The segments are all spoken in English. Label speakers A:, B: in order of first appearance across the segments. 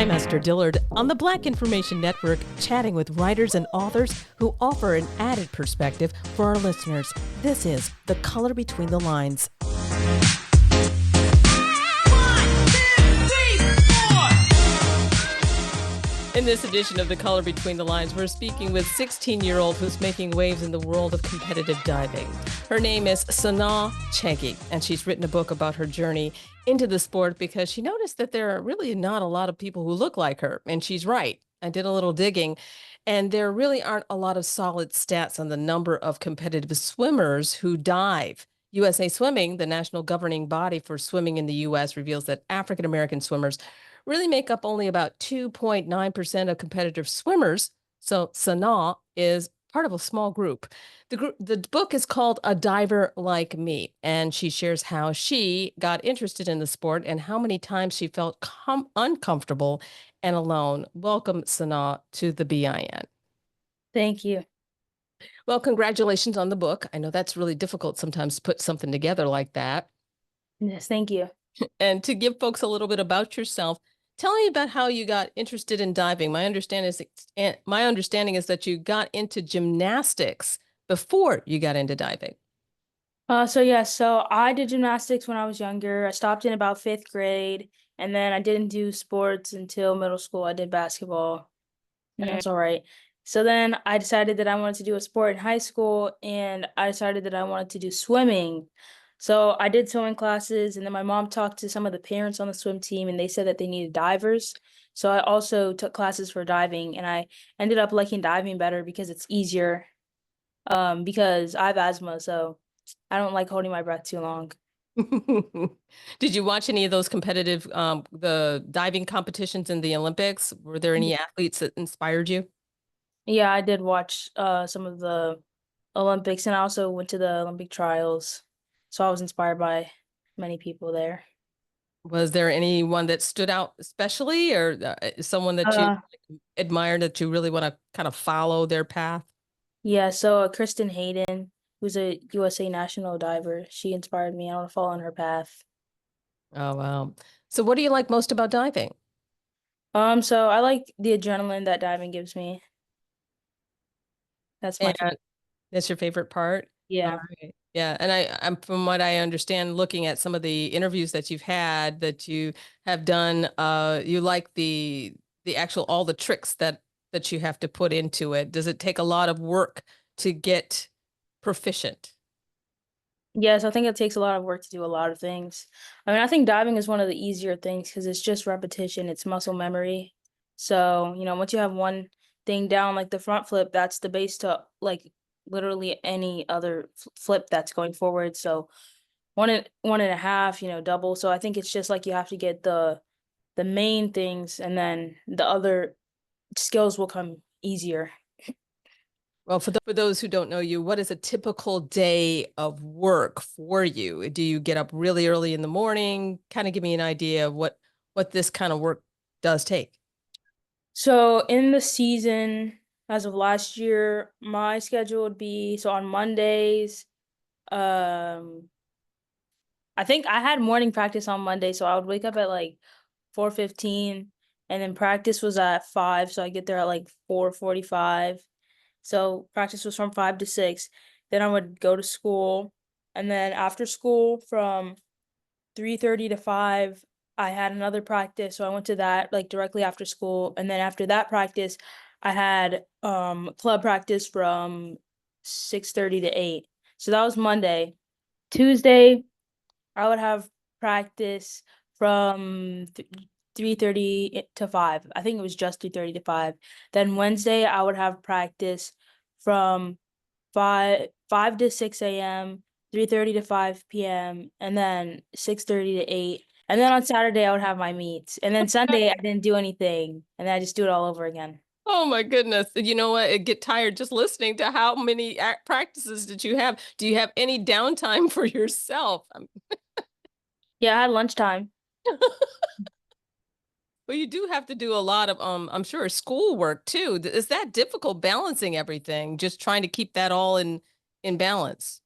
A: I'm Esther Dillard on the Black Information Network, chatting with writers and authors who offer an added perspective for our listeners. This is The Color Between the Lines. In this edition of The Color Between the Lines, we're speaking with 16-year-old who's making waves in the world of competitive diving. Her name is Sanaa Chege, and she's written a book about her journey into the sport because she noticed that there are really not a lot of people who look like her. And she's right. I did a little digging, and there really aren't a lot of solid stats on the number of competitive swimmers who dive. USA Swimming, the national governing body for swimming in the U.S., reveals that African-American swimmers really make up only about 2.9% of competitive swimmers. So Sanaa is part of a small group. The book is called A Diver Like Me, and she shares how she got interested in the sport and how many times she felt uncomfortable and alone. Welcome, Sanaa, to the BIN.
B: Thank you.
A: Well, congratulations on the book. I know that's really difficult sometimes to put something together like that.
B: Yes, thank you.
A: And to give folks a little bit about yourself, tell me about how you got interested in diving. My understanding is that you got into gymnastics before you got into diving.
B: So I did gymnastics when I was younger. I stopped in about fifth grade, and then I didn't do sports until middle school. I did basketball, and that's all right. So then I decided that I wanted to do a sport in high school, and I decided that I wanted to do swimming. So I did swimming classes, and then my mom talked to some of the parents on the swim team, and they said that they needed divers. So I also took classes for diving, and I ended up liking diving better because it's easier. Because I have asthma, so I don't like holding my breath too long.
A: Did you watch any of those competitive the diving competitions in the Olympics? Were there any athletes that inspired you?
B: Yeah, I did watch some of the Olympics, and I also went to the Olympic trials. So I was inspired by many people there.
A: Was there anyone that stood out especially, or someone that you
B: Uh,
A: admired that you really want to kind of follow their path?
B: yeah, so Kristen Hayden, who's a USA national diver, she inspired me. I want to follow in her path.
A: Oh, wow. So what do you like most about diving?
B: So I like the adrenaline that diving gives me. That's my
A: And that's your favorite part? All
B: yeah.
A: right. Yeah. And I'm from what I understand, looking at some of the interviews that you've had that you have done, you like the actual all the tricks that you have to put into it. Does it take a lot of work to get proficient?
B: Yes, I think it takes a lot of work to do a lot of things. I mean, I think diving is one of the easier things because it's just repetition, it's muscle memory. So, once you have one thing down, like the front flip, that's the base to like literally any other flip that's going forward. So one and a half, double. So I think it's just like you have to get the main things, and then the other skills will come easier.
A: Well, for those who don't know you, what is a typical day of work for you? Do you get up really early in the morning? Kind of give me an idea of what this kind of work does take.
B: So in the season, as of last year, my schedule would be so on Mondays, um, I think I had morning practice on Monday, so I would wake up at like 4:15, and then practice was at 5, so I get there at like 4:45. So practice was from 5 to 6. Then I would go to school, and then after school from 3:30 to 5, I had another practice, so I went to that, like, directly after school, and then after that practice, I had, club practice from 6:30 to 8. So that was Monday. Tuesday, I would have practice from 3:30 to 5. I think it was just 3:30 to 5. Then Wednesday, I would have practice from 5 to 6 AM, 3:30 to 5 PM, and then 6:30 to 8. And then on Saturday, I would have my meets. And then Sunday, I didn't do anything, and then I just do it all over again.
A: Oh my goodness. You know what? I get tired just listening to how many practices did you have? Do you have any downtime for yourself?
B: Yeah, I had lunchtime.
A: Well, you do have to do a lot of, I'm sure, schoolwork too. Is that difficult balancing everything, just trying to keep that all in balance?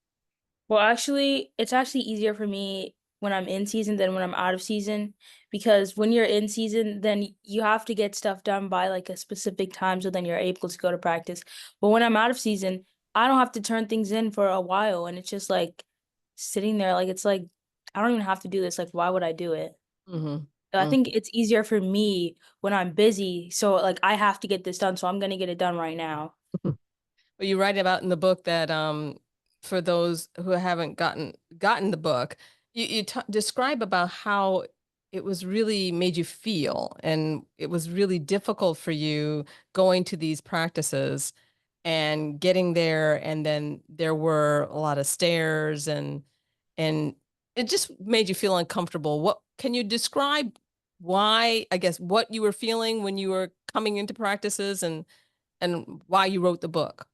B: Well, actually, it's actually easier for me when I'm in season than when I'm out of season, because when you're in season, then you have to get stuff done by like a specific time so then you're able to go to practice. But when I'm out of season, I don't have to turn things in for a while, and it's just like sitting there like it's like I don't even have to do this. Like, why would I do it?
A: Mm-hmm.
B: So I think it's easier for me when I'm busy. So like I have to get this done, so I'm gonna get it done right now.
A: Well, you write about in the book that for those who haven't gotten the book, you t describe about how it was really made you feel, and it was really difficult for you going to these practices and getting there, and then there were a lot of stairs, and it just made you feel uncomfortable. What can you describe why, I guess, what you were feeling when you were coming into practices and why you wrote the book?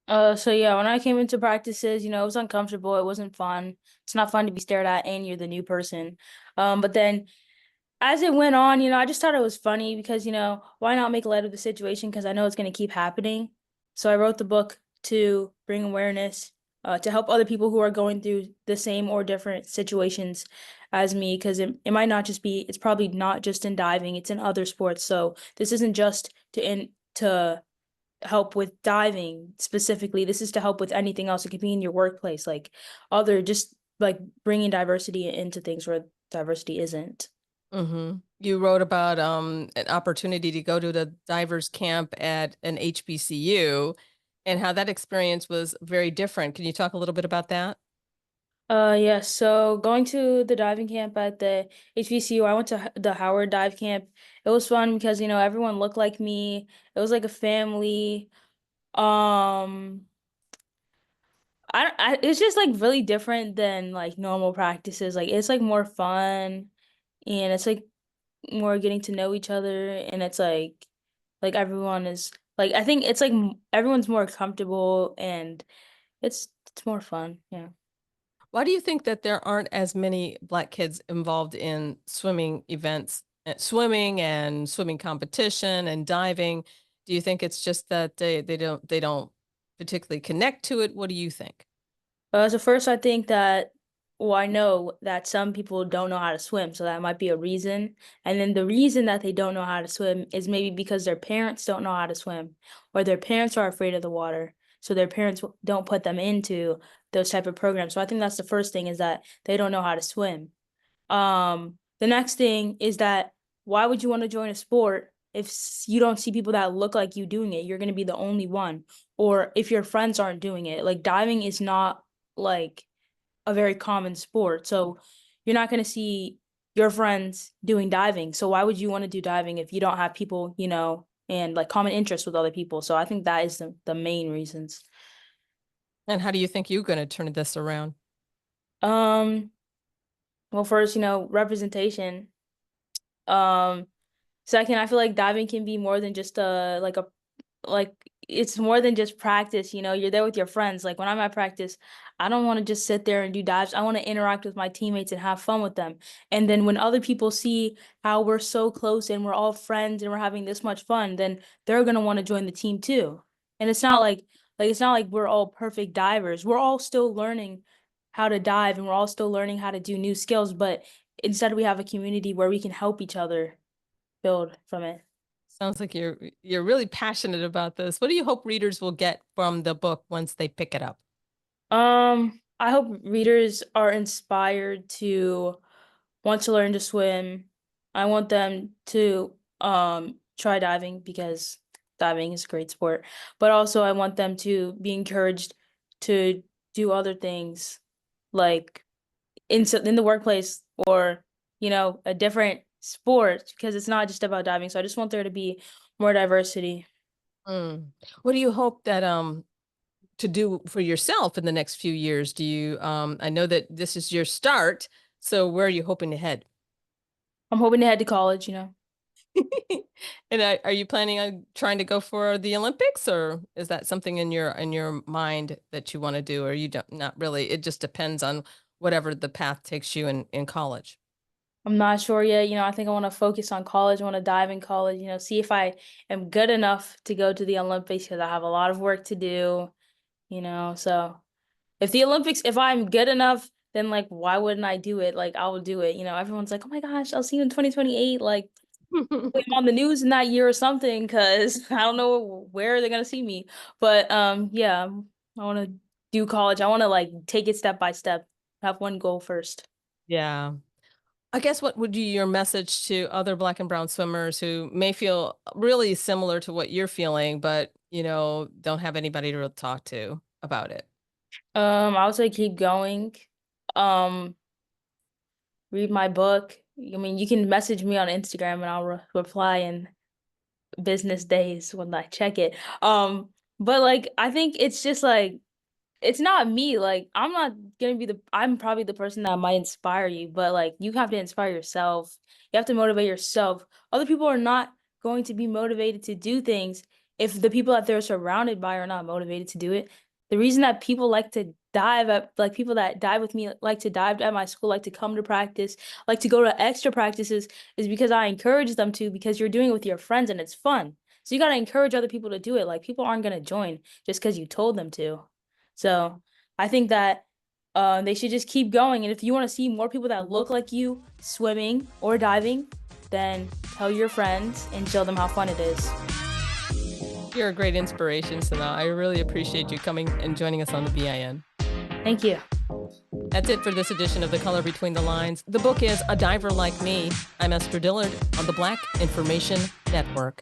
B: So yeah, when I came into practices, it was uncomfortable. It wasn't fun. It's not fun to be stared at and you're the new person. But then as it went on, I just thought it was funny because, why not make light of the situation? Because I know it's going to keep happening. So I wrote the book to bring awareness, to help other people who are going through the same or different situations as me. Because it might not just be, it's probably not just in diving, it's in other sports. So this isn't just to help with diving specifically. This is to help with anything else. It could be in your workplace, like other, just like bringing diversity into things where diversity isn't.
A: You wrote about an opportunity to go to the divers camp at an HBCU and how that experience was very different. Can you talk a little bit about that?
B: Yeah, so going to the diving camp at the HBCU, I went to the Howard dive camp. It was fun because, everyone looked like me. It was like a family. Um, it's just like really different than like normal practices. Like it's like more fun and it's like more getting to know each other, and it's like everyone is like I think it's like everyone's more comfortable, and it's more fun. Yeah.
A: Why do you think that there aren't as many Black kids involved in swimming events, swimming and swimming competition and diving? Do you think it's just that they don't particularly connect to it? What do you think?
B: So first, I think that, well, I know that some people don't know how to swim, so that might be a reason. And then the reason that they don't know how to swim is maybe because their parents don't know how to swim, or their parents are afraid of the water, so their parents don't put them into those type of programs. So I think that's the first thing, is that they don't know how to swim. The next thing is that, why would you want to join a sport if you don't see people that look like you doing it? You're going to be the only one. Or if your friends aren't doing it. Like diving is not like a very common sport. So you're not going to see your friends doing diving. So why would you want to do diving if you don't have people, and like common interests with other people? So I think that is the main reasons.
A: And how do you think you're going to turn this around?
B: Um, well, first, representation. Um, Second, I feel like diving can be more than just like it's more than just practice, you're there with your friends. Like when I'm at practice, I don't want to just sit there and do dives. I want to interact with my teammates and have fun with them. And then when other people see how we're so close and we're all friends and we're having this much fun, then they're gonna want to join the team too. And it's not like it's not like we're all perfect divers. We're all still learning how to dive and we're all still learning how to do new skills, but instead we have a community where we can help each other build from it.
A: Sounds like you're really passionate about this. What do you hope readers will get from the book once they pick it up?
B: I hope readers are inspired to want to learn to swim. I want them to try diving because diving is a great sport. But also I want them to be encouraged to do other things like in the workplace, or a different sport, because it's not just about diving. So I just want there to be more diversity.
A: Mm. What do you hope that to do for yourself in the next few years? Do you I know that this is your start, so where are you hoping to head?
B: I'm hoping to head to college.
A: And are you planning on trying to go for the Olympics, or is that something in your mind that you want to do, or you don't not really? It just depends on whatever the path takes you in college.
B: I'm not sure yet. I think I want to focus on college. I want to dive in college, see if I am good enough to go to the Olympics, because I have a lot of work to do. So if I'm good enough, then like why wouldn't I do it? Like I will do it. You know, everyone's like, "Oh my gosh, I'll see you in 2028." Like I'm on the news in that year or something because I don't know where they're gonna see me. But yeah, I want to do college. I want to like take it step by step. Have one goal first.
A: Yeah. I guess what would be your message to other black and brown swimmers who may feel really similar to what you're feeling, but don't have anybody to talk to about it?
B: I would say keep going. Um, read my book. I mean, you can message me on Instagram and I'll reply in business days when I check it. But like I think it's just like it's not me. Like I'm not gonna be I'm probably the person that might inspire you, but like you have to inspire yourself. You have to motivate yourself. Other people are not going to be motivated to do things if the people that they're surrounded by are not motivated to do it. The reason that people like to dive at like people that dive with me like to dive at my school, like to come to practice, like to go to extra practices is because I encourage them to because you're doing it with your friends and it's fun. So you got to encourage other people to do it. Like people aren't going to join just because you told them to. So I think that they should just keep going. And if you want to see more people that look like you swimming or diving, then tell your friends and show them how fun it is.
A: You're a great inspiration, Sanaa. I really appreciate you coming and joining us on the BIN.
B: Thank you.
A: That's it for this edition of The Color Between the Lines. The book is A Diver Like Me. I'm Esther Dillard on the Black Information Network.